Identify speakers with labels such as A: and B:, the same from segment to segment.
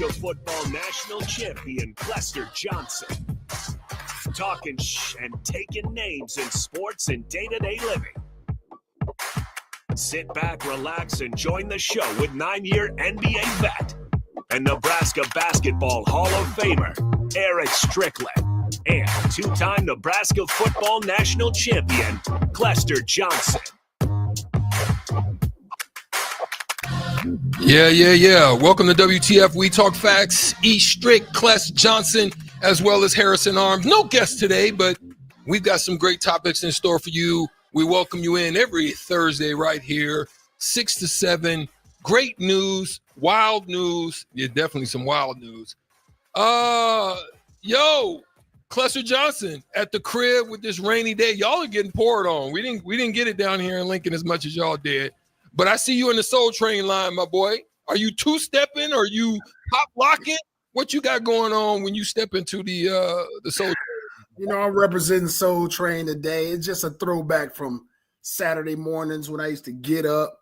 A: Nebraska football national champion Clester Johnson. Talking and taking names in sports and day-to-day living. Sit back, relax, and join the show with 9-year NBA vet and Nebraska Basketball Hall of Famer Erick Strickland and 2-time Nebraska football national champion Clester Johnson.
B: Yeah. Welcome to WTF. We talk facts. Strick, Clester Johnson, as well as Harrison Arms. No guest today, but we've got some great topics in store for you. We welcome you in every Thursday right here, 6 to 7. Great news, wild news. Yeah, definitely some wild news. Clester Johnson at the crib with this rainy day. Y'all are getting poured on. We didn't get it down here in Lincoln as much as y'all did. But I see you in the Soul Train line, my boy. Are you two-stepping? Are you pop-locking? What you got going on when you step into the Soul Train?
C: You know, I'm representing Soul Train today. It's just a throwback from Saturday mornings when I used to get up,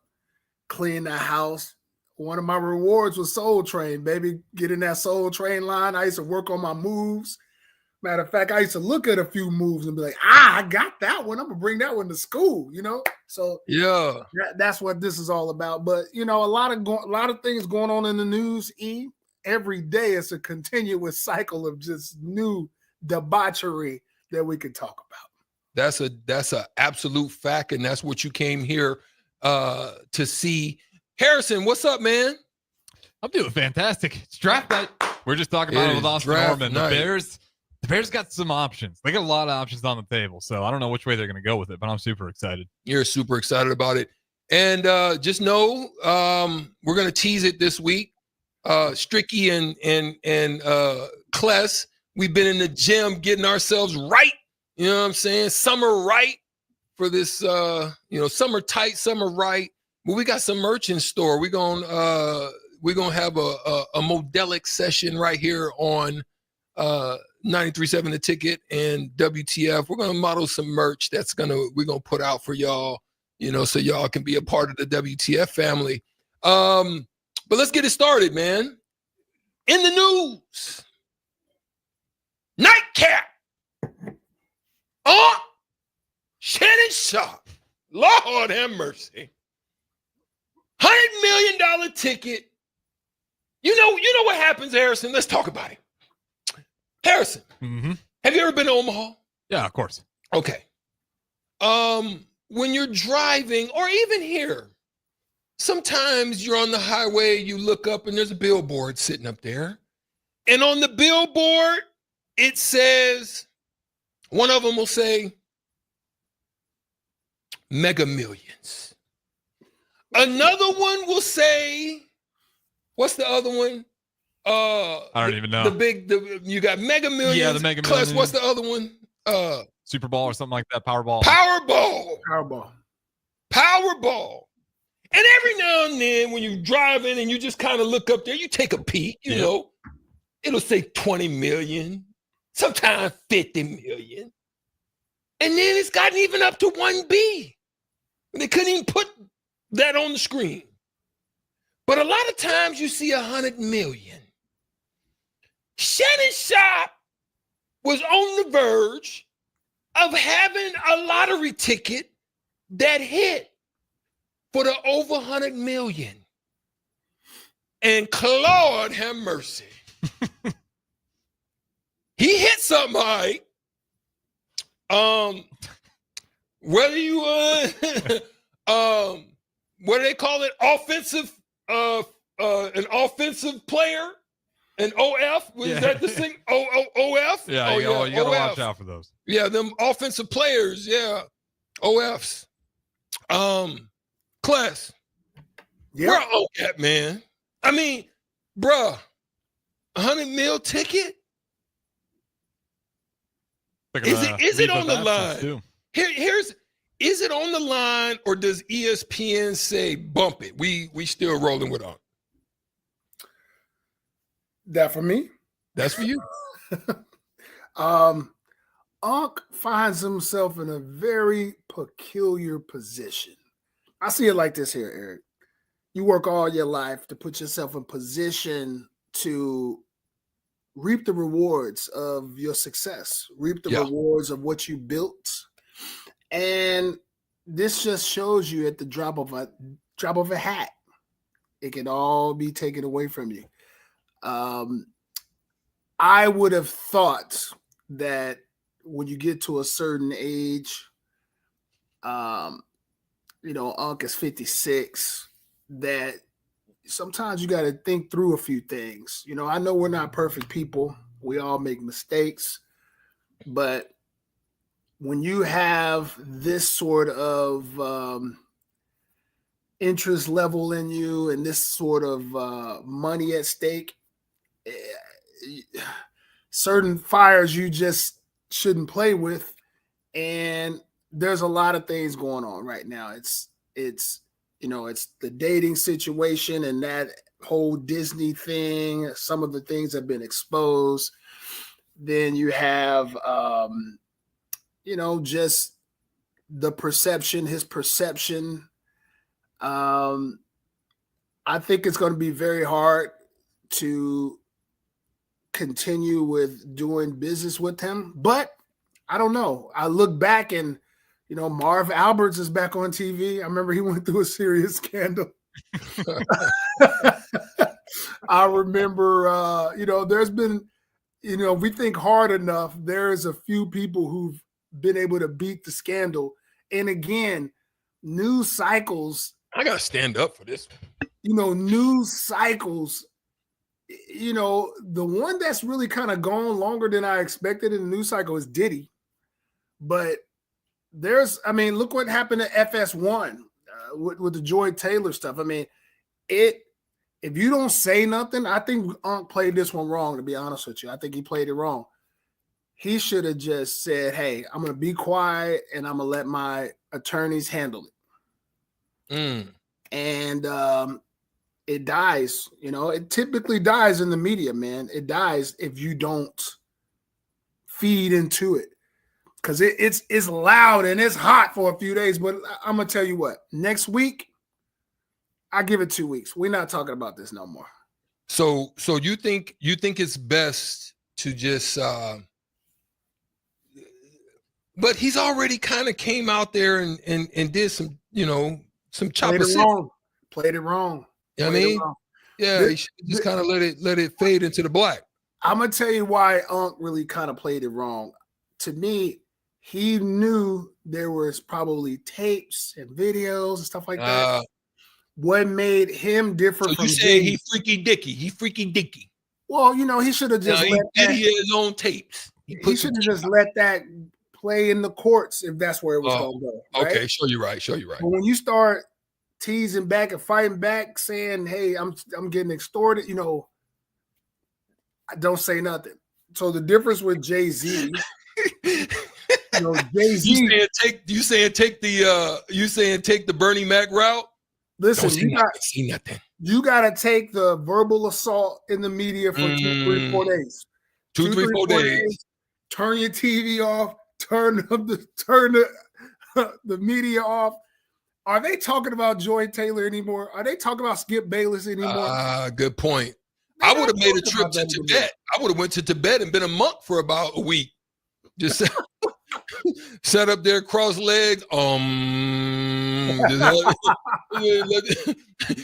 C: clean the house. One of my rewards was Soul Train, baby. Get in that Soul Train line. I used to work on my moves. Matter of fact, I used to look at a few moves and be like, I got that one. I'm going to bring that one to school, you know? So
B: yeah,
C: that's what this is all about. But, you know, a lot of things going on in the news, Every day it's a continuous cycle of just new debauchery that we could talk about.
B: That's a absolute fact, and that's what you came here to see. Harrison, what's up, man?
D: I'm doing fantastic. It's draft night. We're just talking about it with Austin Norman. The Bears got some options. They got a lot of options on the table, so I don't know which way they're going to go with it, but I'm super excited. You're
B: super excited about it. And just know we're going to tease it this week. Stricky and Cless, we've been in the gym getting ourselves right. You know what I'm saying? Summer right for this, summer tight, summer right. But we got some merch in store. We're gonna have a modelic session right here on 93.7 The Ticket and WTF. We're gonna model some merch we're gonna put out for y'all, so y'all can be a part of the WTF family. But let's get it started, man. In the news, nightcap. Shannon Sharpe. Lord have mercy. $100 million ticket. You know what happens, Harrison? Let's talk about it. Harrison, Have you ever been to Omaha?
D: Yeah, of course.
B: Okay. When you're driving, or even here, sometimes you're on the highway, you look up and there's a billboard sitting up there. And on the billboard, it says, one of them will say, Mega Millions. Another one will say, what's the other one?
D: I don't even know.
B: You got Mega Millions.
D: Yeah, the Mega Millions.
B: What's the other one?
D: Super Bowl or something like that. Powerball.
B: Powerball. And every now and then when you're driving and you just kind of look up there, you take a peek, you know, it'll say 20 million, sometimes 50 million. And then it's gotten even up to 1B. They couldn't even put that on the screen. But a lot of times you see 100 million. Shannon Sharpe was on the verge of having a lottery ticket that hit for the over 100 million. And Lord have mercy. He hit something right. Whether you what do they call it? Offensive an offensive player, an OF. Was that the thing? OF?
D: Yeah, you gotta watch out for those.
B: Yeah, them offensive players, yeah. OFs. Class. Yep. Where Oak at, man? I mean, bruh, 100 mil ticket? Is it on the line? Is it on the line, or does ESPN say bump it? We still rolling with Unc.
C: That for me?
B: That's for you.
C: Unc finds himself in a very peculiar position. I see it like this here, Eric. You work all your life to put yourself in position to reap the rewards of your success, reap the rewards of what you built. And this just shows you at the drop of a hat, it can all be taken away from you. I would have thought that when you get to a certain age, Unc is 56, that sometimes you got to think through a few things. I know we're not perfect people. We all make mistakes. But when you have this sort of interest level in you and this sort of money at stake, certain fires you just shouldn't play with. And there's a lot of things going on right now. It's the dating situation and that whole Disney thing. Some of the things have been exposed. Then you have, just the perception, his perception. I think it's going to be very hard to continue with doing business with him, but I don't know. I look back and, Marv Alberts is back on TV. I remember he went through a serious scandal. I remember, there's been, if we think hard enough, there's a few people who've been able to beat the scandal. And again, news cycles.
B: I got to stand up for this.
C: News cycles, the one that's really kind of gone longer than I expected in the news cycle is Diddy. But look what happened to FS1 with the Joy Taylor stuff. If you don't say nothing, I think Unc played this one wrong, to be honest with you. I think he played it wrong. He should have just said, hey, I'm going to be quiet and I'm going to let my attorneys handle it. And it dies. It typically dies in the media, man. It dies if you don't feed into it. Because it's loud and it's hot for a few days. But I'm going to tell you what, next week, I give it 2 weeks. We're not talking about this no more.
B: So you think it's best to just but he's already kind of came out there and did some, some chopper
C: Played it wrong.
B: You know what I mean? Yeah, he should just kind of let it fade into the black.
C: I'm gonna tell you why Unc really kind of played it wrong. To me, he knew there was probably tapes and videos and stuff like that. What made him different from
B: you saying he freaky dicky?
C: Well, he should have just let
B: his own tapes.
C: He should have just let that play in the courts if that's where it was going to go. Right?
B: Okay, show you right.
C: But when you start teasing back and fighting back, saying, "Hey, I'm getting extorted," I don't say nothing. So the difference with Jay-Z, Jay-Z,
B: you saying take the Bernie Mac route?
C: Listen, you got to take the verbal assault in the media for 2, 3, 4 days.
B: 2, 3, 4 days.
C: Turn your TV off. Turn the media off. Are they talking about Joy Taylor anymore? Are they talking about Skip Bayless anymore?
B: Good point. I would have made a trip to Tibet. I would have went to Tibet and been a monk for about a week. Just sat up there, cross legs.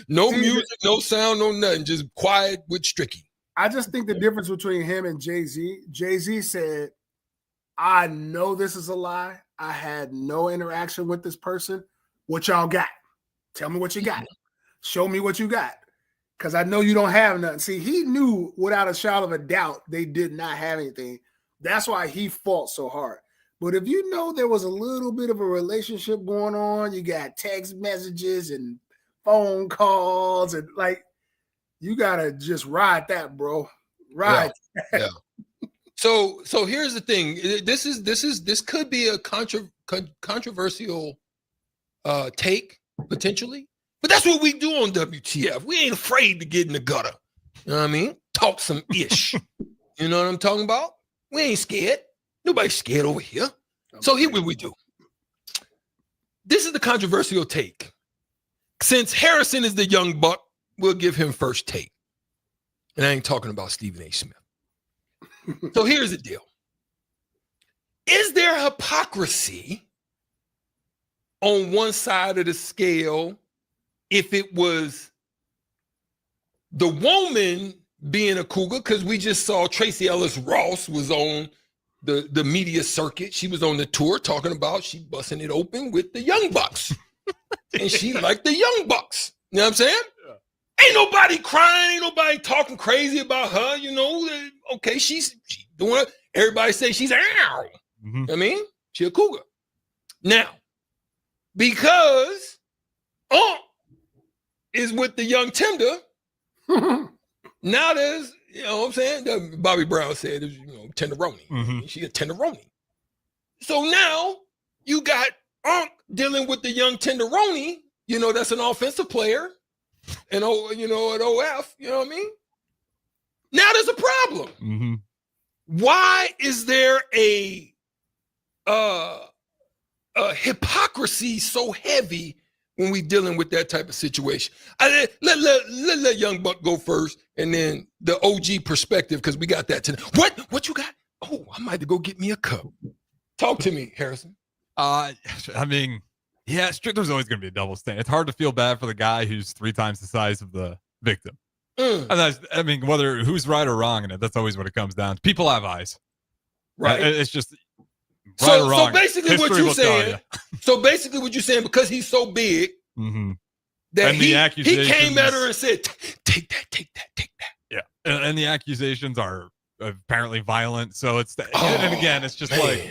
B: No music, no sound, no nothing. Just quiet with Stricky.
C: I just think the difference between him and Jay-Z. Jay-Z said, I know this is a lie. I had no interaction with this person. What y'all got? Tell me what you got. Show me what you got. Because I know you don't have nothing. See, he knew without a shadow of a doubt they did not have anything. That's why he fought so hard. But if you know there was a little bit of a relationship going on, you got text messages and phone calls and you got to just ride that, bro. Ride that.
B: Yeah. So here's the thing. This could be a controversial take potentially, but that's what we do on WTF. We ain't afraid to get in the gutter. You know what I mean? Talk some ish. You know what I'm talking about? We ain't scared. Nobody's scared over here. So here what we do. This is the controversial take. Since Harrison is the young buck, we'll give him first take. And I ain't talking about Stephen A. Smith. So here's the deal. Is there hypocrisy on one side of the scale if it was the woman being a cougar? Because we just saw Tracy Ellis Ross was on the media circuit. She was on the tour talking about she busting it open with the Young Bucks. And she liked the Young Bucks. You know what I'm saying? Yeah. Ain't nobody crying. Ain't nobody talking crazy about her. You know, okay, she's doing it. Everybody say she's ow. Mm-hmm. I mean, she a cougar. Now, because is with the young tender, now there's, you know what I'm saying? Bobby Brown said, you know, tenderoni. Mm-hmm. She a tenderoni. So now you got dealing with the young tenderoni, you know, that's an offensive player, and you know, at OF, you know what I mean? Now there's a problem. Mm-hmm. Why is there a hypocrisy so heavy when we dealing with that type of situation? Let Young Buck go first, and then the OG perspective, because we got that tonight. What you got? Oh, I might have to go get me a cup. Talk to me, Harrison.
D: I mean, yeah, Strickler's always going to be a double standard. It's hard to feel bad for the guy who's 3 times the size of the victim. And I mean, whether who's right or wrong in it, that's always what it comes down to. People have eyes, right? It's just right or wrong.
B: So basically, what you're saying. So basically, what you're saying, because he's so big, mm-hmm. that he came at her and said, "Take that."
D: Yeah, and the accusations are apparently violent. So it's and again, it's just man.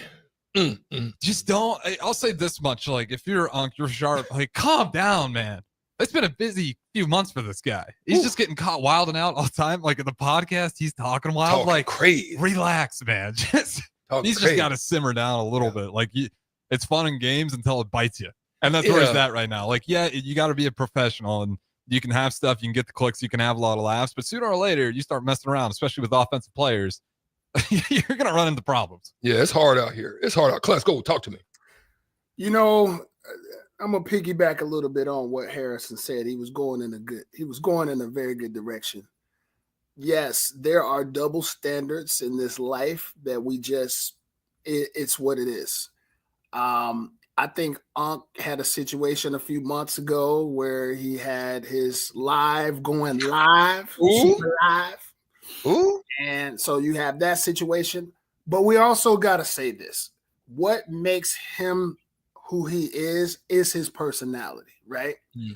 D: Just don't. I'll say this much: like, if you're you're Sharpe, like, calm down, man. It's been a busy few months for this guy. He's just getting caught wilding out all the time. Like in the podcast, he's talking wild, like
B: crazy.
D: Relax, man. Just got to simmer down a little bit. Like it's fun in games until it bites you, and that's where he's at right now. Like, yeah, you got to be a professional, and you can have stuff, you can get the clicks, you can have a lot of laughs, but sooner or later, you start messing around, especially with offensive players. You're gonna run into problems.
B: Yeah, it's hard out here. It's hard out. Clester, go talk to me.
C: You know, I'm gonna piggyback a little bit on what Harrison said. He was going in a very good direction. Yes, there are double standards in this life that we just it's what it is. I think Unc had a situation a few months ago where he had his going live. Ooh. And so you have that situation, but we also got to say this. What makes him who he is his personality, right? Mm.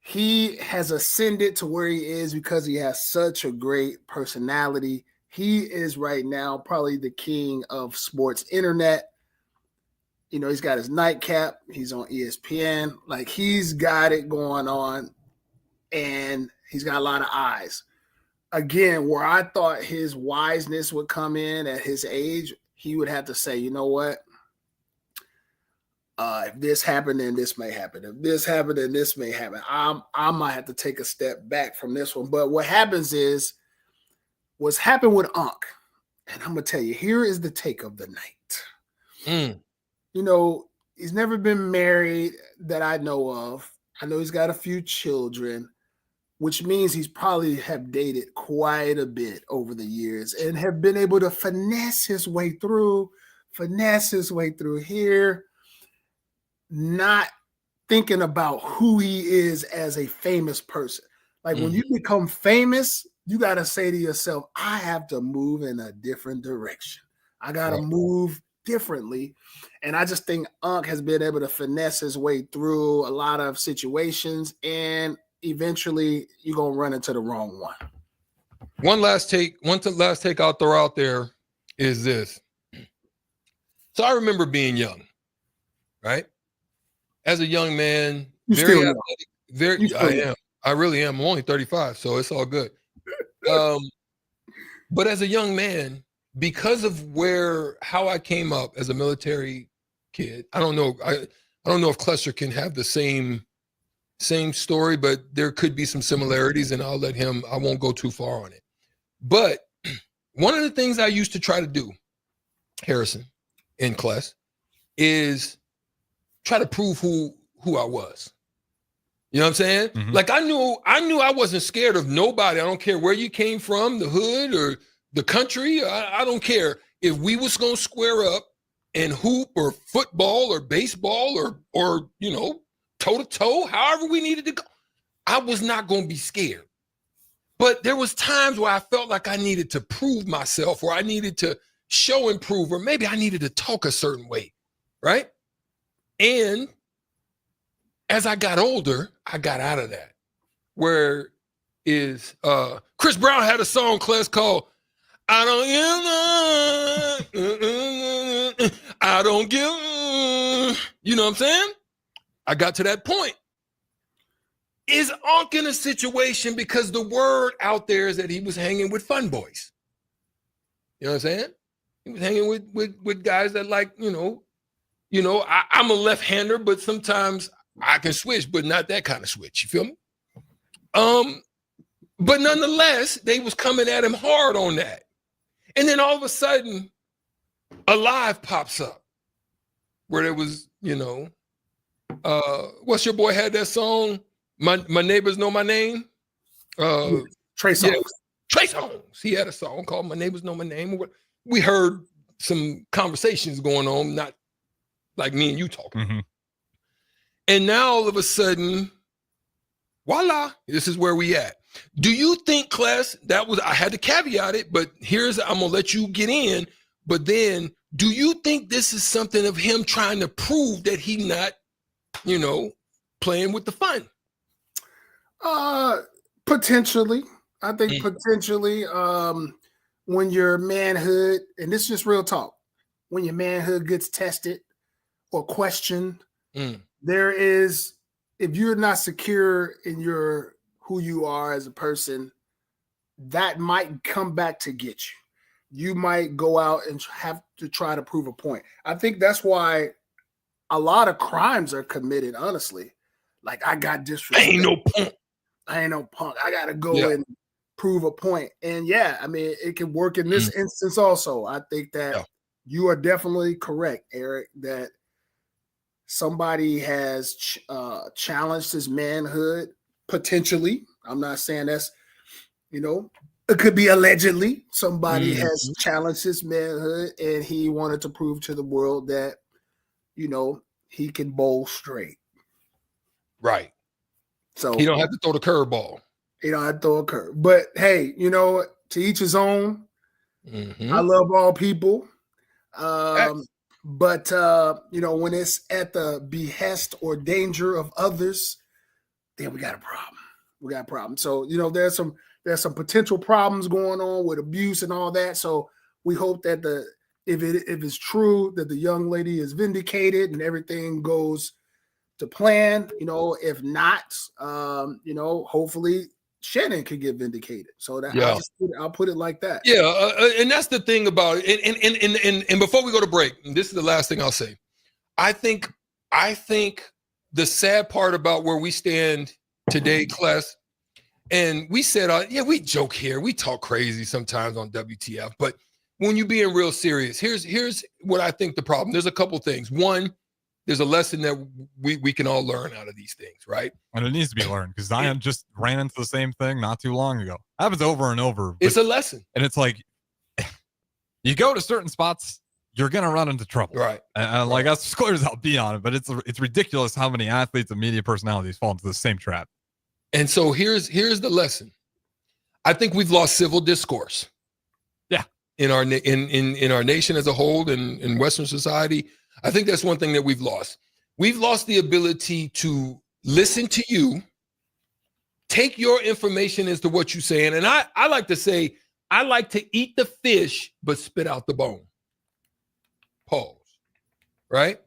C: He has ascended to where he is because he has such a great personality. He is right now probably the king of sports internet. You know, he's got his nightcap. He's on ESPN. Like, he's got it going on, and he's got a lot of eyes. Again, where I thought his wiseness would come in at his age, he would have to say, you know what? If this happened, then this may happen. If this happened, then this may happen. I might have to take a step back from this one. But what happens is, what's happened with Unc, and I'm going to tell you, here is the take of the night. You know, he's never been married that I know of. I know he's got a few children, which means he's probably have dated quite a bit over the years and have been able to finesse his way through here, not thinking about who he is as a famous person. Like, when you become famous, you got to say to yourself, I have to move in a different direction. I got to move differently. And I just think Unc has been able to finesse his way through a lot of situations, and eventually you're going to run into the wrong one.
B: One last take I'll throw out there is this. So I remember being young, right? As a young man, very athletic, I really am. I'm only 35, so it's all good. But as a young man, because of how I came up as a military kid, I don't know if Clester can have the same story, but there could be some similarities, and I won't go too far on it. But one of the things I used to try to do, Harrison and Clester, is try to prove who I was. You know what I'm saying?
D: Mhm.
B: Like I knew I wasn't scared of nobody. I don't care where you came from, the hood or the country. I don't care. If we was gonna square up and hoop or football or baseball or you know, toe to toe, however we needed to go, I was not gonna be scared. But there was times where I felt like I needed to prove myself, or I needed to show and prove, or maybe I needed to talk a certain way, right? And as I got older, I got out of that. Where is Chris Brown had a song, Clester, called I don't give, you know what I'm saying? I got to that point. Is Unc in a situation because the word out there is that he was hanging with fun boys? You know what I'm saying? He was hanging with guys that like, I'm a left-hander, but sometimes I can switch, but not that kind of switch. You feel me? But nonetheless, they was coming at him hard on that. And then all of a sudden, a live pops up where there was, what's your boy had that song? My neighbors know my name.
C: Trey Songz.
B: Yeah, Trey Songz. He had a song called My Neighbors Know My Name. We heard some conversations going on, not like me and you talking.
D: Mm-hmm.
B: And now all of a sudden, voila, this is where we at. Do you think, Clester, I had to caveat it, but I'm gonna let you get in. But then, do you think this is something of him trying to prove that he not, playing with the fun?
C: Potentially. I think potentially when your manhood, and this is just real talk, when your manhood gets tested or questioned, there is, if you're not secure in who you are as a person, that might come back to get you. You might go out and have to try to prove a point. I think that's why a lot of crimes are committed, honestly. Like, I got disrespect.
B: I ain't no punk.
C: I got to go and prove a point. And yeah, I mean, it can work in this instance also. I think that you are definitely correct, Erick, that somebody has challenged his manhood, potentially. I'm not saying that's, it could be allegedly somebody has challenged his manhood and he wanted to prove to the world that, he can bowl straight.
B: Right.
C: So
B: he don't have to throw the curveball.
C: He don't have to throw a curve. But hey, to each his own.
B: Mm-hmm.
C: I love all people. But when it's at the behest or danger of others, then we got a problem. So, there's some potential problems going on with abuse and all that. So we hope that if it's true that the young lady is vindicated and everything goes to plan, if not, hopefully Shannon could get vindicated. So that I'll put it like that.
B: Yeah, and that's the thing about it. And before we go to break, this is the last thing I'll say. I think the sad part about where we stand today, Clester, and we said, we joke here, we talk crazy sometimes on WTF, but when you're being real serious, here's what I think the problem. There's a couple things. One, there's a lesson that we can all learn out of these things, right?
D: And it needs to be learned because Zion just ran into the same thing not too long ago. Happens over and over.
B: It's a lesson.
D: And it's like, you go to certain spots, you're going to run into trouble.
B: Right.
D: And like, as clear as I'll be on it, but it's ridiculous how many athletes and media personalities fall into the same trap.
B: And so here's the lesson. I think we've lost civil discourse.
D: Yeah.
B: In our nation as a whole and in Western society. I think that's one thing that we've lost. We've lost the ability to listen to you, take your information as to what you're saying. And I like to say, I like to eat the fish, but spit out the bone. Pause. Right?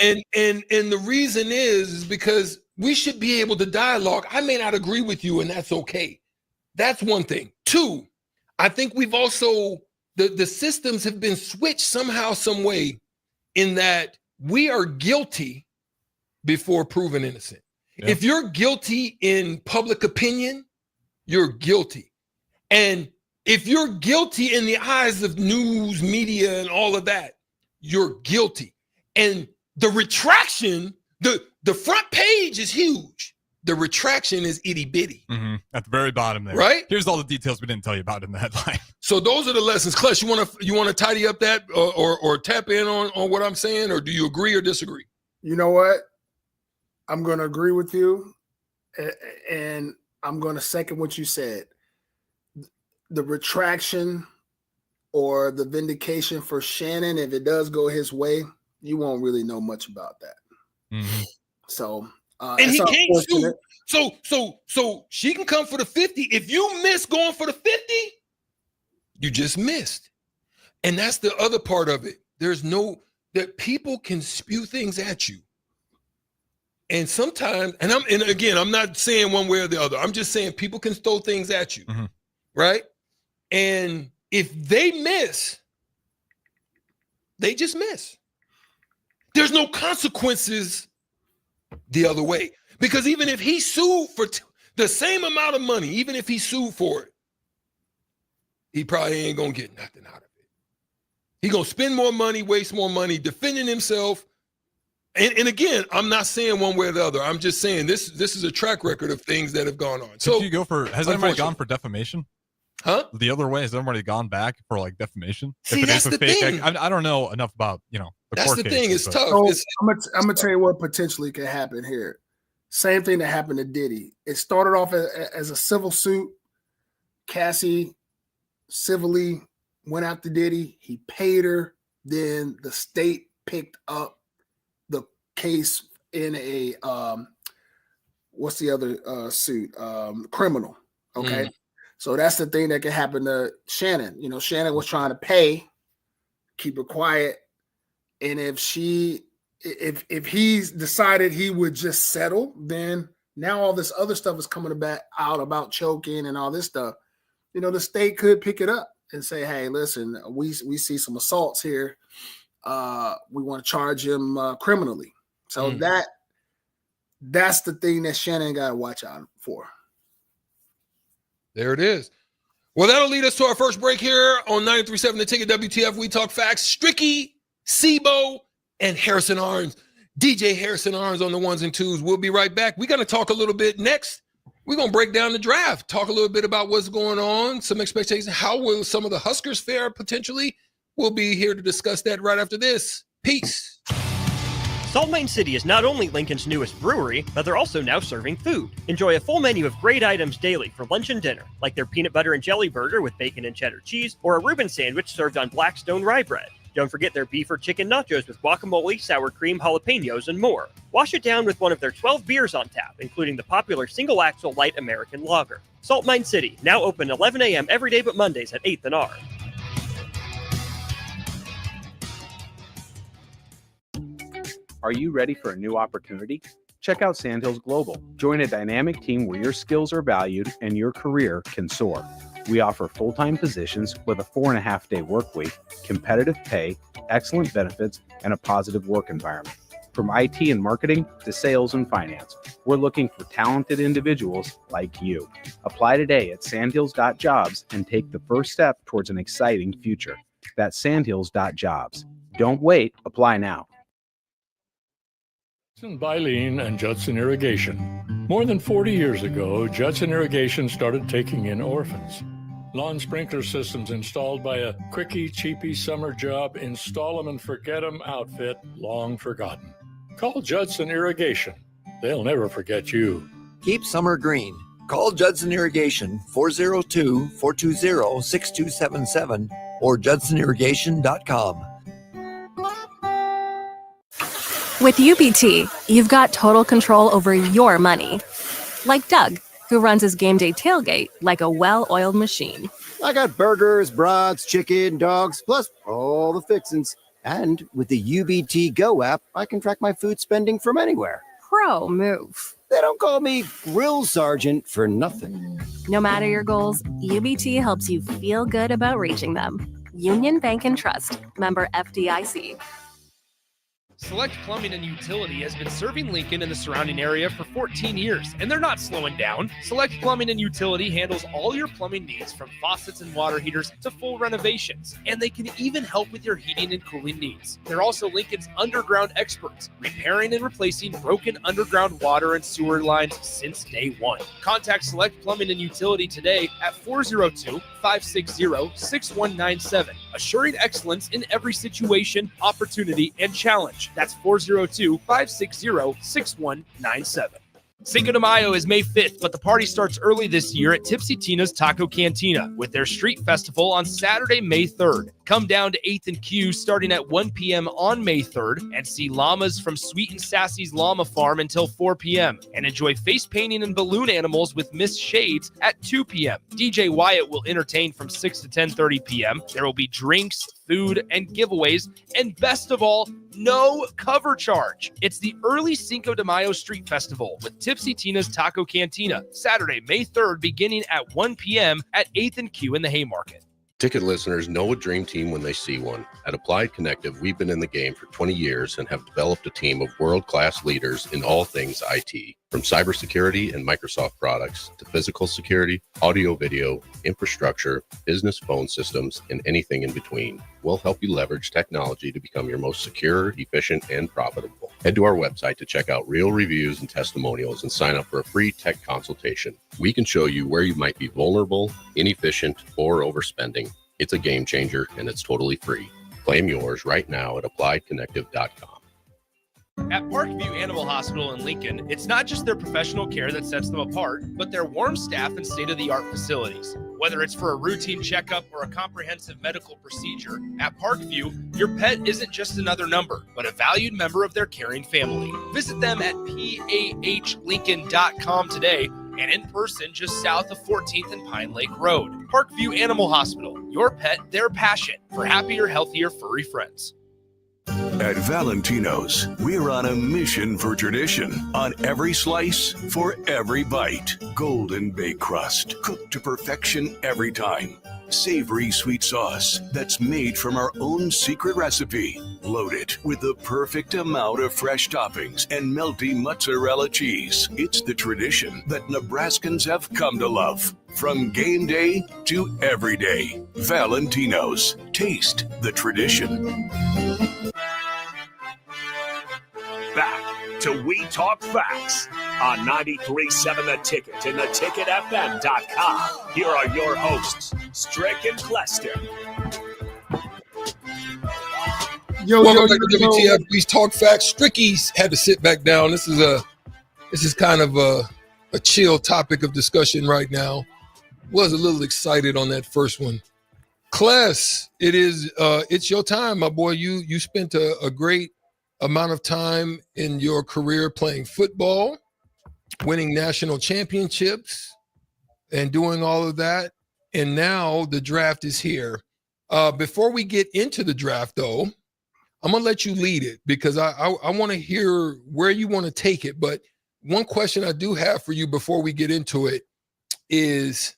B: and the reason is because we should be able to dialogue. I may not agree with you, and that's okay. That's one thing. Two, I think we've also, the systems have been switched somehow, some way, in that we are guilty before proven innocent. Yeah. If you're guilty in public opinion, you're guilty. And if you're guilty in the eyes of news, media, and all of that, you're guilty. And the retraction The front page is huge. The retraction is itty bitty.
D: Mm-hmm. At the very bottom there.
B: Right?
D: Here's all the details we didn't tell you about in the headline.
B: So those are the lessons. Clester, you wanna tidy up that or tap in on what I'm saying, or do you agree or disagree?
C: You know what? I'm going to agree with you, and I'm going to second what you said. The retraction or the vindication for Shannon, if it does go his way, you won't really know much about that.
D: Mm-hmm.
C: So,
B: and he can't sue. So she can come for the 50. If you miss going for the 50, you just missed. And that's the other part of it. That people can spew things at you. And sometimes, and I'm not saying one way or the other. I'm just saying people can throw things at you,
D: mm-hmm.
B: right? And if they miss, they just miss. There's no consequences the other way. Because even if he sued for the same amount of money, even if he sued for it, he probably ain't going to get nothing out of it. He going to spend more money, waste more money, defending himself. And again, I'm not saying one way or the other. I'm just saying this is a track record of things that have gone on. So
D: has anybody gone for defamation?
B: Huh?
D: The other way, has everybody gone back for like defamation?
B: See, that's the thing.
D: I don't know enough about,
B: that's the thing. It's tough.
C: So I'm gonna tell you what potentially could happen here. Same thing that happened to Diddy. It started off as a civil suit. Cassie civilly went after Diddy. He paid her. Then the state picked up the case in a what's the other suit? Criminal. Okay. So that's the thing that could happen to Shannon. Shannon was trying to pay, keep it quiet. And if he's decided he would just settle, then now all this other stuff is coming out about choking and all this stuff. The state could pick it up and say, hey, listen, we see some assaults here. We want to charge him criminally. So that's the thing that Shannon got to watch out for.
B: There it is. Well, that'll lead us to our first break here on 93.7 The Ticket WTF. We talk facts. Stricky, Sebo, and Harrison Arns. DJ Harrison Arns on the ones and twos. We'll be right back. We're going to talk a little bit next. We're going to break down the draft, talk a little bit about what's going on, some expectations. How will some of the Huskers fare potentially? We'll be here to discuss that right after this. Peace.
E: Salt Mine City is not only Lincoln's newest brewery, but they're also now serving food. Enjoy a full menu of great items daily for lunch and dinner, like their peanut butter and jelly burger with bacon and cheddar cheese, or a Reuben sandwich served on Blackstone rye bread. Don't forget their beef or chicken nachos with guacamole, sour cream, jalapenos, and more. Wash it down with one of their 12 beers on tap, including the popular Single Axle Light American Lager. Salt Mine City, now open 11 a.m. every day but Mondays at 8th and R.
F: Are you ready for a new opportunity? Check out Sandhills Global. Join a dynamic team where your skills are valued and your career can soar. We offer full-time positions with a 4.5-day work week, competitive pay, excellent benefits, and a positive work environment. From IT and marketing to sales and finance, we're looking for talented individuals like you. Apply today at sandhills.jobs and take the first step towards an exciting future. That's sandhills.jobs. Don't wait. Apply now.
G: Bilene and Judson Irrigation. More than 40 years ago, Judson Irrigation started taking in orphans. Lawn sprinkler systems installed by a quickie, cheapy summer job, install them and forget them outfit long forgotten. Call Judson Irrigation. They'll never forget you.
H: Keep summer green. Call Judson Irrigation 402-420-6277 or judsonirrigation.com.
I: With UBT, you've got total control over your money. Like Doug, who runs his game day tailgate like a well-oiled machine.
J: I got burgers, brats, chicken, dogs, plus all the fixins. And with the UBT Go app, I can track my food spending from anywhere.
I: Pro move.
J: They don't call me Grill Sergeant for nothing.
I: No matter your goals, UBT helps you feel good about reaching them. Union Bank and Trust. Member FDIC.
K: Select Plumbing and Utility has been serving Lincoln and the surrounding area for 14 years, and they're not slowing down. Select Plumbing and Utility handles all your plumbing needs from faucets and water heaters to full renovations, and they can even help with your heating and cooling needs. They're also Lincoln's underground experts, repairing and replacing broken underground water and sewer lines since day one. Contact Select Plumbing and Utility today at 402-560-6197, assuring excellence in every situation, opportunity, and challenge. That's 402-560-6197. Cinco de Mayo is May 5th, but the party starts early this year at Tipsy Tina's Taco Cantina with their street festival on Saturday, May 3rd. Come down to 8th and Q starting at 1 p.m. on May 3rd and see llamas from Sweet and Sassy's Llama Farm until 4 p.m. and enjoy face painting and balloon animals with Miss Shades at 2 p.m. DJ Wyatt will entertain from 6 to 10:30 p.m. There will be drinks, food, and giveaways, and best of all, no cover charge. It's the early Cinco de Mayo Street Festival with Tipsy Tina's Taco Cantina, Saturday, May 3rd, beginning at 1 p.m. at 8th and Q in the Haymarket.
L: Ticket listeners know a dream team when they see one. At Applied Connective, we've been in the game for 20 years and have developed a team of world-class leaders in all things IT. From cybersecurity and Microsoft products to physical security, audio-video, infrastructure, business phone systems, and anything in between. We'll help you leverage technology to become your most secure, efficient, and profitable. Head to our website to check out real reviews and testimonials and sign up for a free tech consultation. We can show you where you might be vulnerable, inefficient, or overspending. It's a game changer, and it's totally free. Claim yours right now at appliedconnective.com.
K: At Parkview Animal Hospital in Lincoln, it's not just their professional care that sets them apart, but their warm staff and state-of-the-art facilities. Whether it's for a routine checkup or a comprehensive medical procedure, at Parkview, your pet isn't just another number, but a valued member of their caring family. Visit them at pahlincoln.com today and in person just south of 14th and Pine Lake Road. Parkview Animal Hospital, your pet, their passion for happier, healthier, furry friends.
A: At Valentino's, we're on a mission for tradition. On every slice, for every bite. Golden baked crust, cooked to perfection every time. Savory sweet sauce that's made from our own secret recipe. Loaded with the perfect amount of fresh toppings and melty mozzarella cheese. It's the tradition that Nebraskans have come to love. From game day to every day. Valentino's. Taste the tradition. Back to We Talk Facts on 93.7 The Ticket and theticketfm.com. Here are your hosts, Strick and Clester.
B: Welcome back to WTF. We Talk Facts. Stricky's had to sit back down. This is kind of a chill topic of discussion right now. Was a little excited on that first one. Cless, it's your time, my boy. You spent a great amount of time in your career playing football, winning national championships, and doing all of that. And now the draft is here. Before we get into the draft, though, I'm going to let you lead it because I want to hear where you want to take it. But one question I do have for you before we get into it is,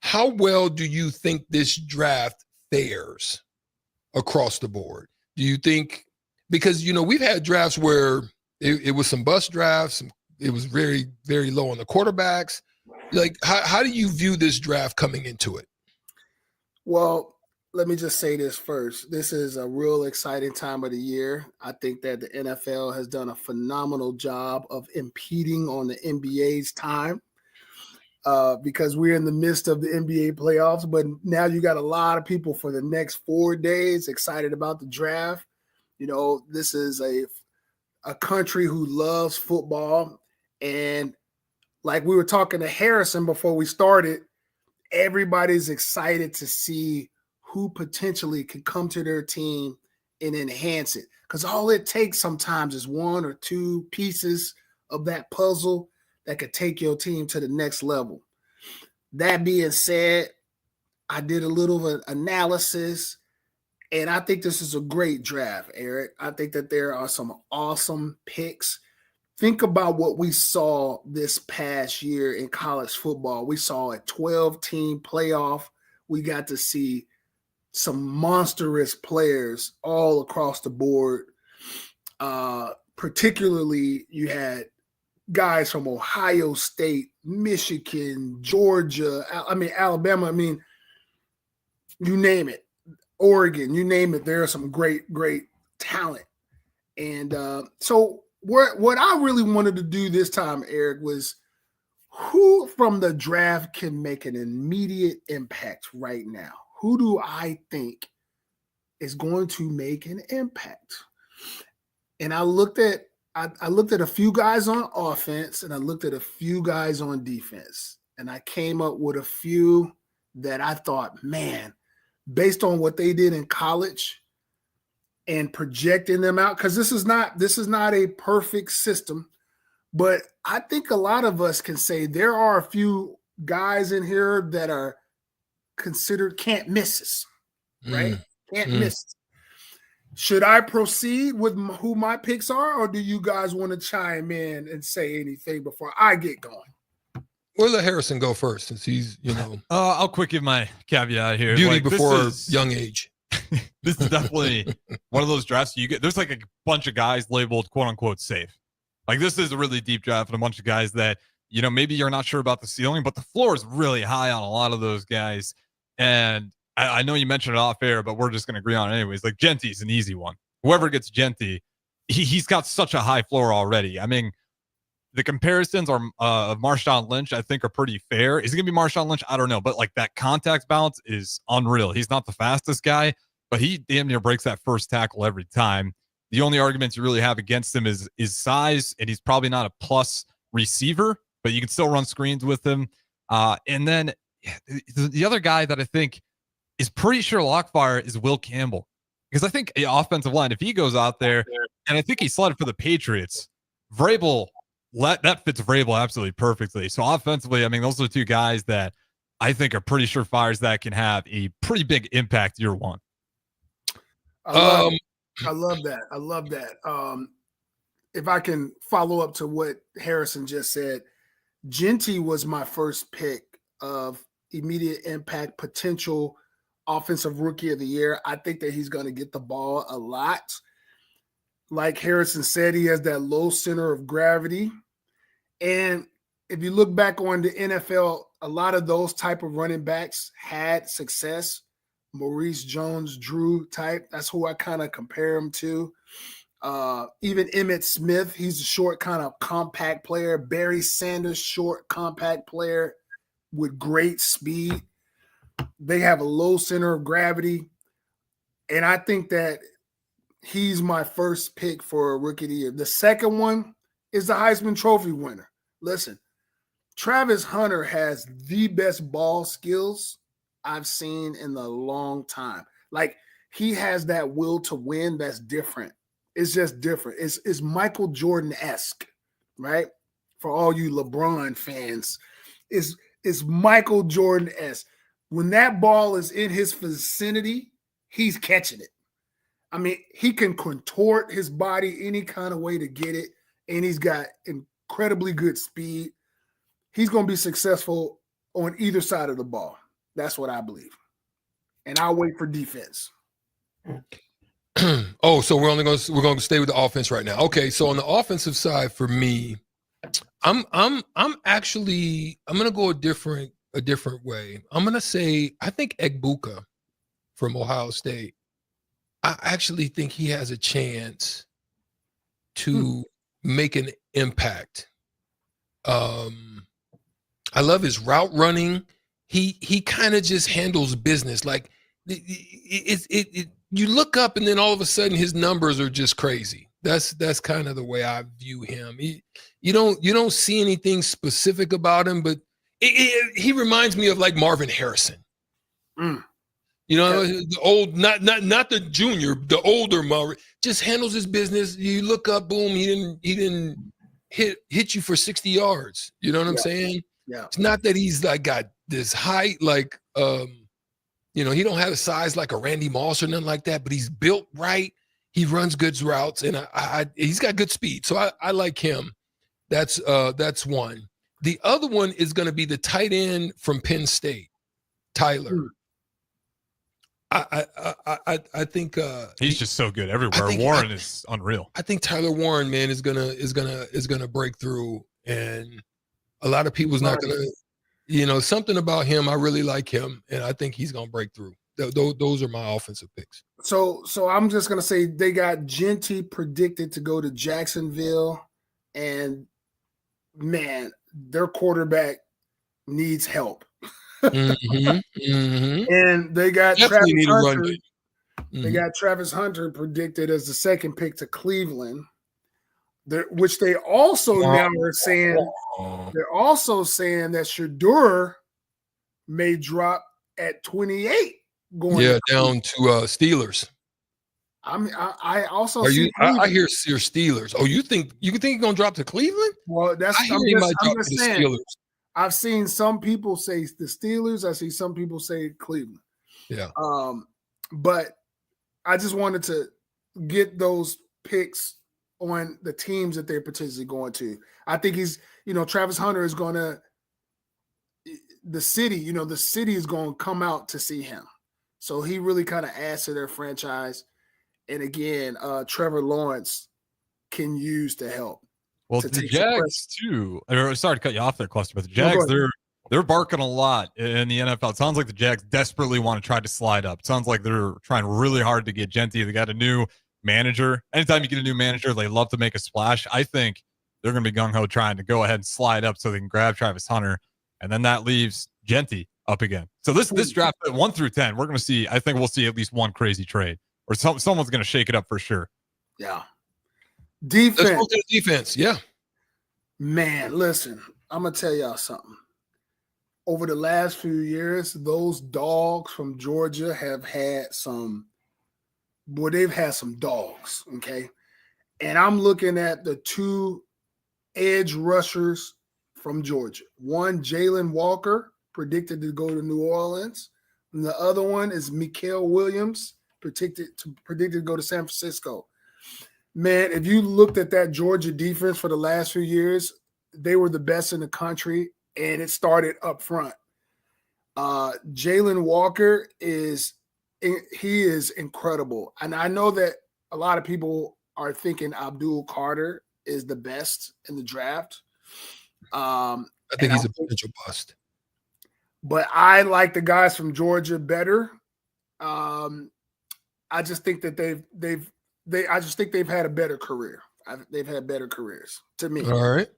B: how well do you think this draft fares across the board? Do you think, because, we've had drafts where it was some bust drafts. It was very, very low on the quarterbacks. Like, how do you view this draft coming into it?
C: Well, let me just say this first. This is a real exciting time of the year. I think that the NFL has done a phenomenal job of impeding on the NBA's time because we're in the midst of the NBA playoffs. But now you got a lot of people for the next 4 days excited about the draft. This is a country who loves football. And like we were talking to Harrison before we started, everybody's excited to see who potentially can come to their team and enhance it. Because all it takes sometimes is one or two pieces of that puzzle that could take your team to the next level. That being said, I did a little analysis. And I think this is a great draft, Eric. I think that there are some awesome picks. Think about what we saw this past year in college football. We saw a 12-team playoff. We got to see some monstrous players all across the board. Particularly, you had guys from Ohio State, Michigan, Georgia, Alabama. You name it, Oregon, you name it. There are some great talent. And so what I really wanted to do this time, Eric, was who from the draft can make an immediate impact right now? Who do I think is going to make an impact? And I looked at a few guys on offense and I looked at a few guys on defense. And I came up with a few that I thought, man, based on what they did in college and projecting them out, because this is not a perfect system, but I think a lot of us can say there are a few guys in here that are considered can't misses, right? Can't miss. Should I proceed with who my picks are, or do you guys want to chime in and say anything before I get going?
B: We'll let Harrison go first since he's,
D: I'll quick give my caveat here.
B: Beauty before young age.
D: This is definitely one of those drafts you get. There's like a bunch of guys labeled quote unquote safe. Like this is a really deep draft and a bunch of guys that, maybe you're not sure about the ceiling, but the floor is really high on a lot of those guys. And I know you mentioned it off air, but we're just going to agree on it anyways. Like Genty's an easy one. Whoever gets Genty, he's got such a high floor already. I mean, the comparisons are of Marshawn Lynch, I think, are pretty fair. Is it going to be Marshawn Lynch? I don't know. But like that contact balance is unreal. He's not the fastest guy, but he damn near breaks that first tackle every time. The only arguments you really have against him is size, and he's probably not a plus receiver, but you can still run screens with him. And then the other guy that I think is pretty sure lockfire is Will Campbell, because I think the offensive line, if he goes out there, and I think he slotted for the Patriots, Vrabel, that fits Vrabel absolutely perfectly. So offensively, I mean, those are the two guys that I think are pretty sure fires that can have a pretty big impact year one.
C: I love that. If I can follow up to what Harrison just said, Genty was my first pick of immediate impact potential offensive rookie of the year. I think that he's going to get the ball a lot. Like Harrison said, he has that low center of gravity. And if you look back on the NFL, a lot of those type of running backs had success. Maurice Jones-Drew type. That's who I kind of compare him to. Even Emmitt Smith, he's a short kind of compact player. Barry Sanders, short compact player with great speed. They have a low center of gravity. And I think that he's my first pick for a rookie of the year. The second one is the Heisman Trophy winner. Listen, Travis Hunter has the best ball skills I've seen in a long time. Like, he has that will to win that's different. It's just different. It's Michael Jordan-esque, right? For all you LeBron fans, it's Michael Jordan-esque. When that ball is in his vicinity, he's catching it. I mean, he can contort his body any kind of way to get it, and he's got incredibly good speed. He's going to be successful on either side of the ball. That's what I believe. And I'll wait for defense.
B: Oh, so we're going to stay with the offense right now. Okay, so on the offensive side for me, I'm going to go a different way. I'm going to say I think Egbuka from Ohio State. I actually think he has a chance to make an impact. I love his route running. He kind of just handles business. Like you look up and then all of a sudden his numbers are just crazy. That's kind of the way I view him. You don't see anything specific about him, but he reminds me of like Marvin Harrison. The old, not the junior, the older Marvin, just handles his business. You look up, boom, he didn't hit you for 60 yards. You know what I'm saying? Yeah. It's not that he's like got this height, like he don't have a size like a Randy Moss or nothing like that, but he's built right. He runs good routes, and he's got good speed. So I like him. That's one. The other one is going to be the tight end from Penn State, Tyler. I think
D: he's just so good everywhere. Warren is unreal.
B: I think Tyler Warren, man, is gonna break through, and a lot of people's not gonna, something about him. I really like him, and I think he's gonna break through. Those are my offensive picks.
C: So I'm just gonna say they got Genty predicted to go to Jacksonville, and man, their quarterback needs help. And they got Travis Hunter. They got Travis Hunter predicted as the second pick to Cleveland, which they also now are saying they're also saying that Shedeur may drop at 28. Going
B: down to Steelers.
C: I also
B: I
C: see.
B: I hear your Steelers. Oh, you think he's gonna drop to Cleveland?
C: Well, that's
B: I'm just saying.
C: Steelers. I've seen some people say the Steelers. I see some people say Cleveland.
B: Yeah.
C: But I just wanted to get those picks on the teams that they're potentially going to. I think Travis Hunter is going to the city is going to come out to see him. So he really kind of adds to their franchise. And again, Trevor Lawrence can use to help.
D: Well, the Jags too. Sorry to cut you off there, Clester, but the Jags, they're barking a lot in the NFL. It sounds like the Jags desperately want to try to slide up. It sounds like they're trying really hard to get Genty. They got a new manager. Anytime you get a new manager, they love to make a splash. I think they're going to be gung-ho trying to go ahead and slide up so they can grab Travis Hunter, and then that leaves Genty up again. So this draft 1 through 10, we're going to see. I think we'll see at least one crazy trade, or someone's going to shake it up for sure.
C: Yeah. Defense.
B: Let's go to the defense. Yeah.
C: Man, listen, I'm going to tell y'all something. Over the last few years, those dogs from Georgia have had they've had some dogs, okay? And I'm looking at the two edge rushers from Georgia. One, Jalen Walker, predicted to go to New Orleans. And the other one is Mikael Williams, predicted to go to San Francisco. Man, if you looked at that Georgia defense for the last few years, they were the best in the country, and it started up front. Jalen Walker is incredible. And I know that a lot of people are thinking Abdul Carter is the best in the draft.
B: I think he's a potential bust.
C: But I like the guys from Georgia better. I just think that they've had a better career. They've had better careers to me.
B: All right.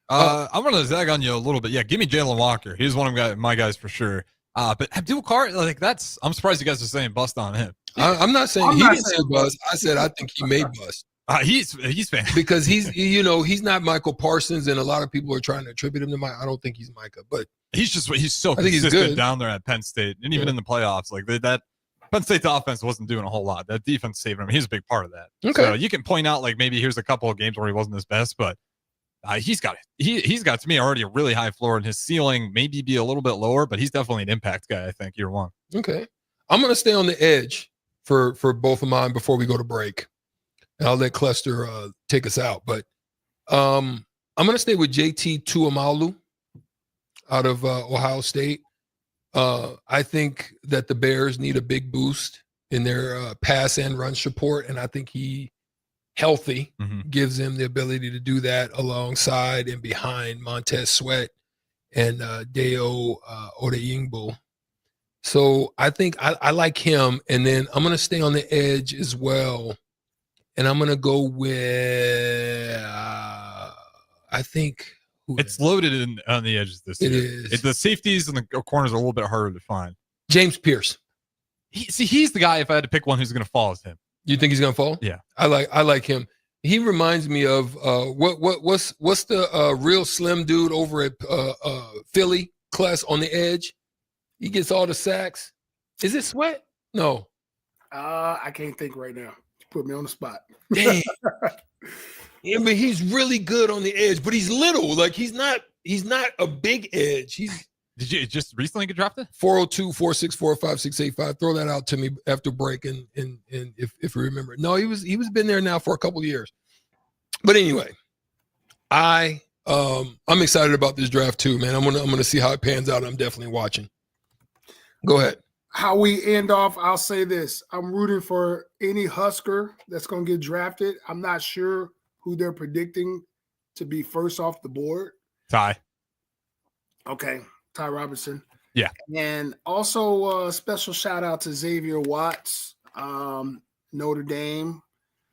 D: I'm going to zag on you a little bit. Yeah, give me Jalen Walker. He's one of my guys for sure. But Abdul Carter, I'm surprised you guys are saying bust on him.
B: I'm not saying he didn't say bust. I said I think he may bust.
D: He's fan
B: because he's not Micah Parsons, and a lot of people are trying to attribute him to Micah. I don't think he's Micah, but
D: he's so
B: I think he's good
D: down there at Penn State, and even in the playoffs, like that. Penn State's offense wasn't doing a whole lot. That defense saved him. He's a big part of that.
B: Okay.
D: So you can point out maybe here's a couple of games where he wasn't his best, but he's got to me already a really high floor, and his ceiling maybe be a little bit lower, but he's definitely an impact guy. I think year one.
B: Okay, I'm gonna stay on the edge for both of mine before we go to break, and I'll let Clester take us out. But I'm gonna stay with JT Tuimalu out of Ohio State. I think that the Bears need a big boost in their pass and run support, and I think he healthy gives him the ability to do that alongside and behind Montez Sweat and Deo Odeyingbo. So I think I like him, and then I'm going to stay on the edge as well, and I'm going to go with I think
D: it's loaded on the edges this year.
B: It is.
D: The safeties and the corners are a little bit harder to find.
B: James Pierce.
D: He's the guy. If I had to pick one, who's going to fall is him.
B: You think he's going to fall?
D: Yeah,
B: I like him. He reminds me of what's the real slim dude over at Philly, Clester on the edge. He gets all the sacks. Is it Sweat? No.
C: I can't think right now. You put me on the spot.
B: Dang. Yeah, but he's really good on the edge, but he's little. Like he's not a big edge.
D: Did you just recently get drafted?
B: 402-464-5685. Throw that out to me after break, and if you remember. No, he was been there now for a couple of years. But anyway, I'm excited about this draft too, man. I'm gonna see how it pans out. I'm definitely watching. Go ahead.
C: how we end off, I'll say this. I'm rooting for any Husker that's going to get drafted. I'm not sure who they're predicting to be first off the board.
D: Ty.
C: Okay, Ty Robinson.
D: Yeah.
C: And also a special shout out to Xavier Watts, Notre Dame.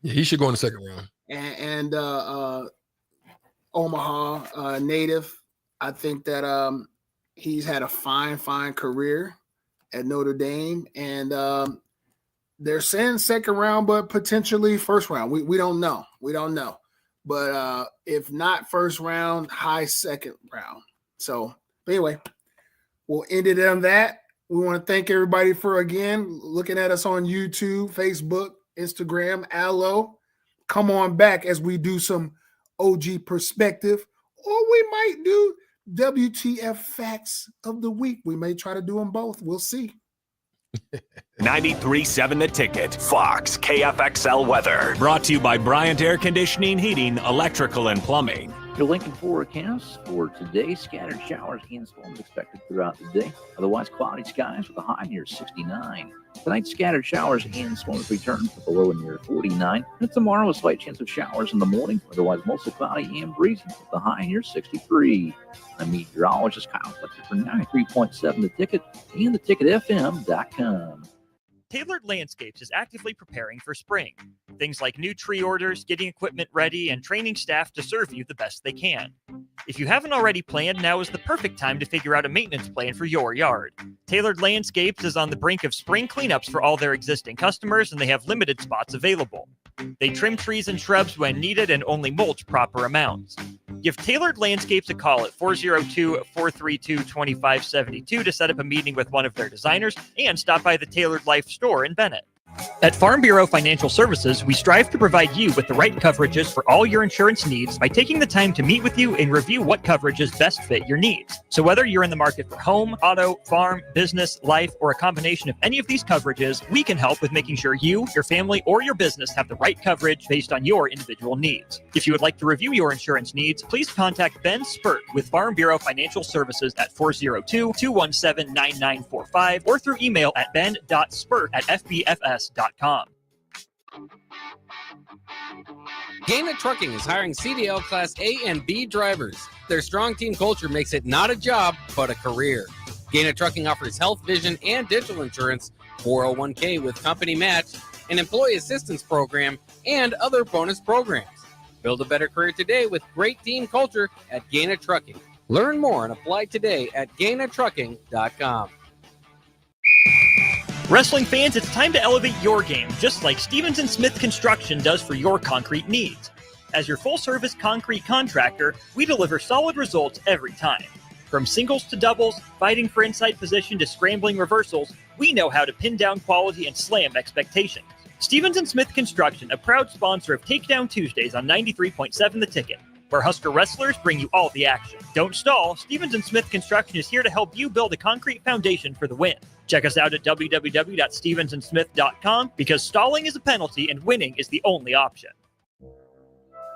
B: Yeah, he should go in the second round.
C: And Omaha native. I think that he's had a fine career at Notre Dame, and they're saying second round, but potentially first round. We don't know. But if not first round, high second round. So anyway, we'll end it on that. We want to thank everybody for, again, looking at us on YouTube, Facebook, Instagram, Allo. Come on back as we do some OG perspective, or we might do WTF facts of the week. We may try to do them both. We'll see.
A: 93.7 The Ticket, Fox, KFXL weather. Brought to you by Bryant Air Conditioning, Heating, Electrical, and Plumbing.
M: Your Lincoln forecast for today: scattered showers and storms expected throughout the day. Otherwise, cloudy skies with a high near 69. Tonight, scattered showers and storms return with a low near 49. And tomorrow, a slight chance of showers in the morning. Otherwise, mostly cloudy and breezy with a high near 63. I'm meteorologist Kyle Clester for 93.7 The Ticket and theticketfm.com.
E: Tailored Landscapes is actively preparing for spring. Things like new tree orders, getting equipment ready, and training staff to serve you the best they can. If you haven't already planned, now is the perfect time to figure out a maintenance plan for your yard. Tailored Landscapes is on the brink of spring cleanups for all their existing customers, and they have limited spots available. They trim trees and shrubs when needed and only mulch proper amounts. Give Tailored Landscapes a call at 402-432-2572 to set up a meeting with one of their designers and stop by the Tailored Life store in Bennett. At Farm Bureau Financial Services, we strive to provide you with the right coverages for all your insurance needs by taking the time to meet with you and review what coverages best fit your needs. So whether you're in the market for home, auto, farm, business, life, or a combination of any of these coverages, we can help with making sure you, your family, or your business have the right coverage based on your individual needs. If you would like to review your insurance needs, please contact Ben Spurt with Farm Bureau Financial Services at 402-217-9945 or through email at ben.spurt@fbfs.com.
N: Gaina Trucking is hiring CDL Class A and B drivers. Their strong team culture makes it not a job, but a career. Gaina Trucking offers health, vision, and dental insurance, 401k with company match, an employee assistance program, and other bonus programs. Build a better career today with great team culture at Gaina Trucking. Learn more and apply today at GainaTrucking.com.
E: Wrestling fans, it's time to elevate your game, just like Stevens & Smith Construction does for your concrete needs. As your full-service concrete contractor, we deliver solid results every time. From singles to doubles, fighting for inside position to scrambling reversals, we know how to pin down quality and slam expectations. Stevens & Smith Construction, a proud sponsor of Takedown Tuesdays on 93.7 The Ticket, where Husker wrestlers bring you all the action. Don't stall, Stevens & Smith Construction is here to help you build a concrete foundation for the win. Check us out at www.stevensandsmith.com because stalling is a penalty and winning is the only option.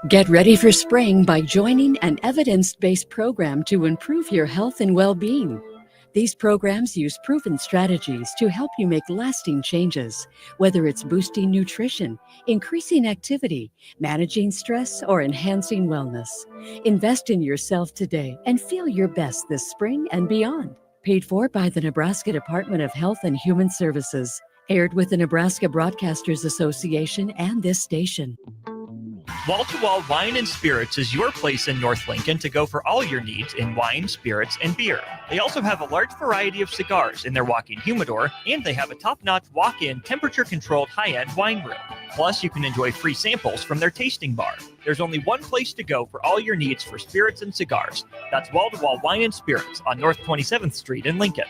O: Get ready for spring by joining an evidence-based program to improve your health and well-being. These programs use proven strategies to help you make lasting changes, whether it's boosting nutrition, increasing activity, managing stress, or enhancing wellness. Invest in yourself today and feel your best this spring and beyond. Paid for by the Nebraska Department of Health and Human Services. Aired with the Nebraska Broadcasters Association and this station.
E: Wall to Wall Wine and Spirits is your place in North Lincoln to go for all your needs in wine, spirits, and beer. They also have a large variety of cigars in their walk-in humidor, and they have a top-notch walk-in temperature-controlled high-end wine room. Plus, you can enjoy free samples from their tasting bar. There's only one place to go for all your needs for spirits and cigars. That's Wall to Wall Wine and Spirits on North 27th Street in Lincoln.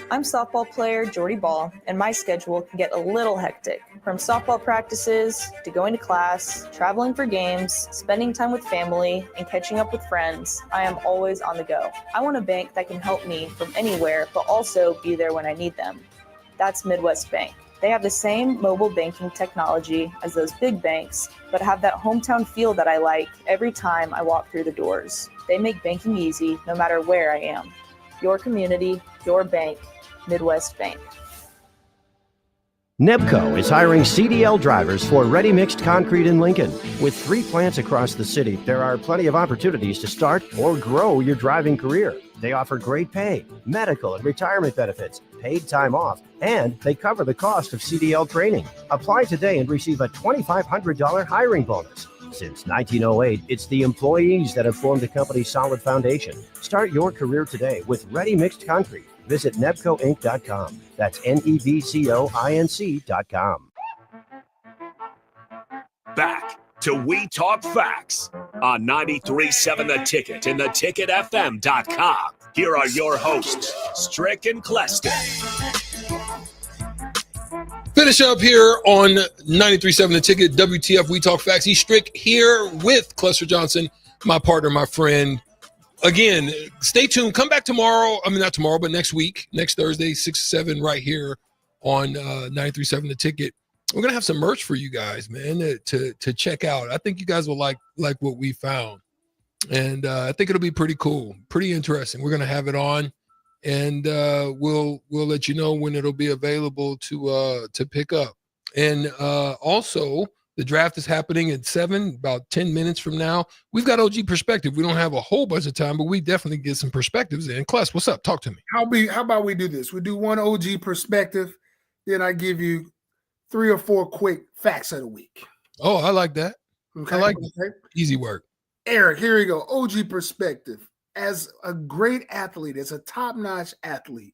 P: I'm softball player Jordy Ball, and my schedule can get a little hectic. From softball practices to going to class, traveling for games, spending time with family, and catching up with friends, I am always on the go. I want a bank that can help me from anywhere, but also be there when I need them. That's Midwest Bank. They have the same mobile banking technology as those big banks, but have that hometown feel that I like every time I walk through the doors. They make banking easy no matter where I am. Your community, your bank, Midwest Bank.
Q: Nebco is hiring CDL drivers for ready-mixed concrete in Lincoln. With 3 plants across the city, there are plenty of opportunities to start or grow your driving career. They offer great pay, medical and retirement benefits, paid time off, and they cover the cost of CDL training. Apply today and receive a $2,500 hiring bonus. Since 1908, it's the employees that have formed the company's solid foundation. Start your career today with ready-mixed concrete. Visit nebcoinc.com. That's NEBCOINC.com.
A: Back to We Talk Facts on 93.7 The Ticket and theticketfm.com. Here are your hosts, Strick and Clester.
B: Finish up here on 93.7 The Ticket, WTF, We Talk Facts. He's Strick here with Clester Johnson, my partner, my friend. Again, stay tuned. Come back tomorrow. I mean, not tomorrow, but next week, next Thursday, 6 to 7, right here on 93.7 The Ticket. We're going to have some merch for you guys, man, to check out. I think you guys will like what we found. And I think it'll be pretty cool, pretty interesting. We're going to have it on, and we'll let you know when it'll be available to pick up. And also, the draft is happening at 7, about 10 minutes from now. We've got OG perspective. We don't have a whole bunch of time, but we definitely get some perspectives in. Cless, what's up? Talk to me.
C: How about we do this? We do one OG perspective, then I give you 3 or 4 quick facts of the week.
B: Oh, I like that.
C: Okay.
B: I like that. Easy work.
C: Eric, here we go. OG perspective. As a great athlete, as a top-notch athlete,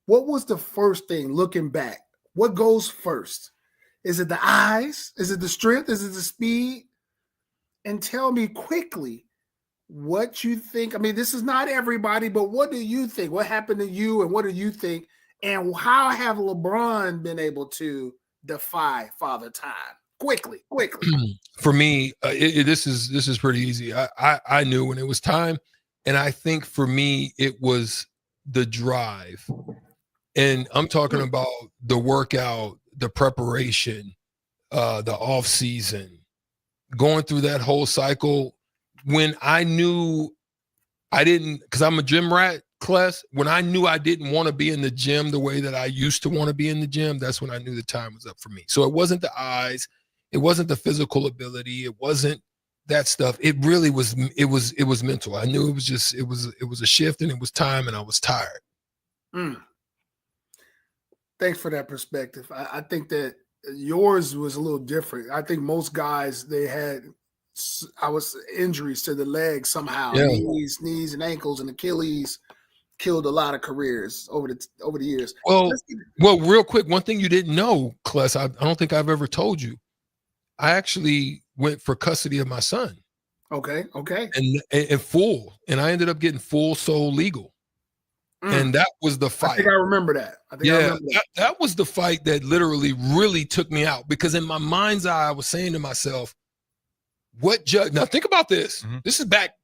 C: what was the first thing looking back? What goes first? Is it the eyes? Is it the strength? Is it the speed? And tell me quickly what you think. I mean, this is not everybody, but what do you think? What happened to you, and what do you think? And how have LeBron been able to defy Father Time? Quickly.
B: For me, this is pretty easy. I knew when it was time, and I think for me it was the drive, and I'm talking about the workout, the preparation, the off season, going through that whole cycle. When I knew I didn't, because I'm a gym rat, Cless, when I knew I didn't want to be in the gym the way that I used to want to be in the gym, that's when I knew the time was up for me. So it wasn't the eyes, it wasn't the physical ability, it wasn't that stuff. It really was, it was mental. I knew it was just, it was a shift, and it was time, and I was tired.
C: Thanks for that perspective. I think that yours was a little different. I think most guys, they had injuries to the legs somehow. Yeah. Knees and ankles and Achilles killed a lot of careers over the years.
B: Well, real quick, one thing you didn't know, Cless, I don't think I've ever told you. I actually went for custody of my son.
C: Okay.
B: And full. And I ended up getting full sole legal. And that was the fight.
C: I think I remember that.
B: That was the fight that literally really took me out, because in my mind's eye, I was saying to myself, what judge, now think about this. Mm-hmm. This is back.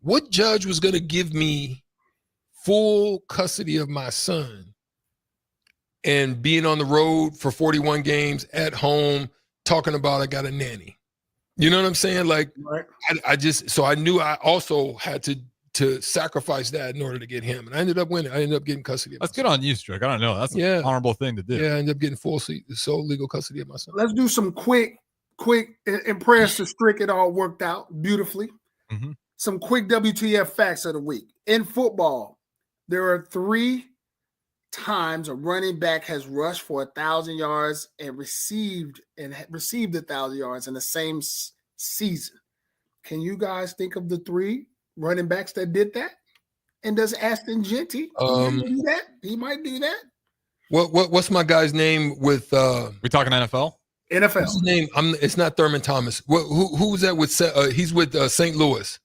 B: What judge was going to give me full custody of my son and being on the road for 41 games at home, talking about I got a nanny? You know what I'm saying? Like, right. I knew I also had to sacrifice that in order to get him. And I ended up winning. I ended up getting custody of
D: That's good on you, Strick. I don't know. That's an honorable thing to do.
B: Yeah, I ended up getting full sole legal custody of my son.
C: Let's do some quick impress to Strick. It all worked out beautifully. Mm-hmm. Some quick WTF facts of the week. In football, there are 3 times a running back has rushed for 1,000 yards and received 1,000 yards in the same season. Can you guys think of the 3 running backs that did that? And does Aston Genty do that? He might do that.
B: What's my guy's name with
D: we talking NFL?
C: NFL.
B: What's his name? It's not Thurman Thomas. Who was that with he's with St. Louis.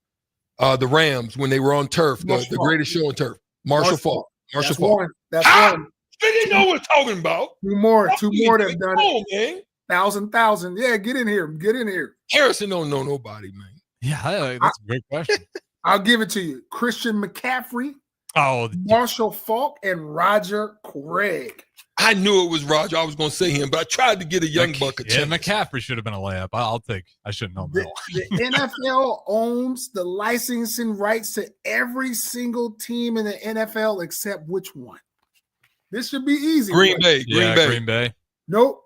B: The Rams when they were on turf, the greatest show on turf. Marshall Faulk.
C: That's one.
B: You know what I'm talking about.
C: Two more that done it. 1,000. Yeah, get in here.
B: Harrison don't know nobody, man.
D: Yeah, that's a great question.
C: I'll give it to you. Christian McCaffrey,
D: Marshall
C: Faulk, and Roger Craig.
B: I knew it was Roger. I was going to say him, but I tried to get a young buck a chance.
D: McCaffrey should have been a layup. I shouldn't know.
C: The NFL owns the licensing rights to every single team in the NFL except which one? This should be easy.
B: Green Bay.
D: Green Bay.
C: Nope.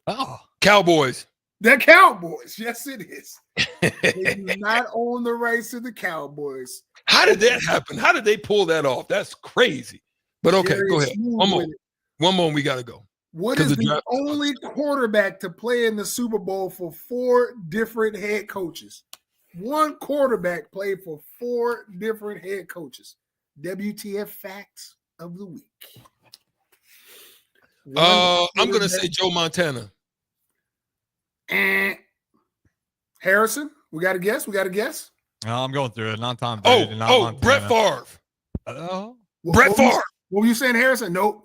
D: Oh.
B: Cowboys.
C: The Cowboys. Yes, it is. They do not own the rights to the Cowboys.
B: How did that happen? How did they pull that off? That's crazy. But okay,
C: Very
B: go ahead.
C: smooth
B: One more. We got to go.
C: What is the only quarterback to play in the Super Bowl for 4 different head coaches? One quarterback played for 4 different head coaches. WTF facts of the week.
B: I'm going to say Joe Montana.
C: Harrison, we got a guess?
D: No, I'm going through it. Not Tom Brady. Not
B: Brett Favre.
C: Brett Favre. What were you saying, Harrison? Nope.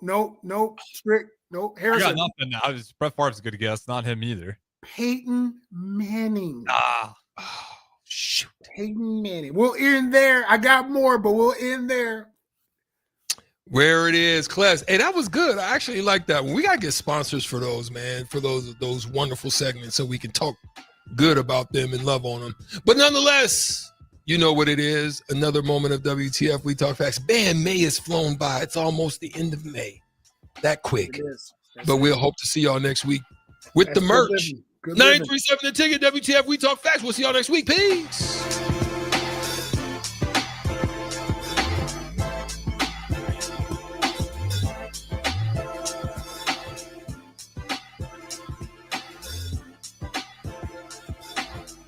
C: Strick. Nope. Harrison.
D: I got nothing. Brett Favre's a good guess. Not him either.
C: Peyton Manning.
B: Oh, shoot.
C: Peyton Manning. We'll end there. I got more, but we'll end there.
B: Where it is, Clester. Hey, that was good. I actually like that one. We gotta get sponsors for those, man, for those wonderful segments, so we can talk good about them and love on them. But nonetheless, you know what it is. Another moment of WTF. We talk facts. Man, May has flown by. It's almost the end of May. That quick. But we'll hope to see y'all next week with the merch. 937 The Ticket. WTF. We talk facts. We'll see y'all next week. Peace.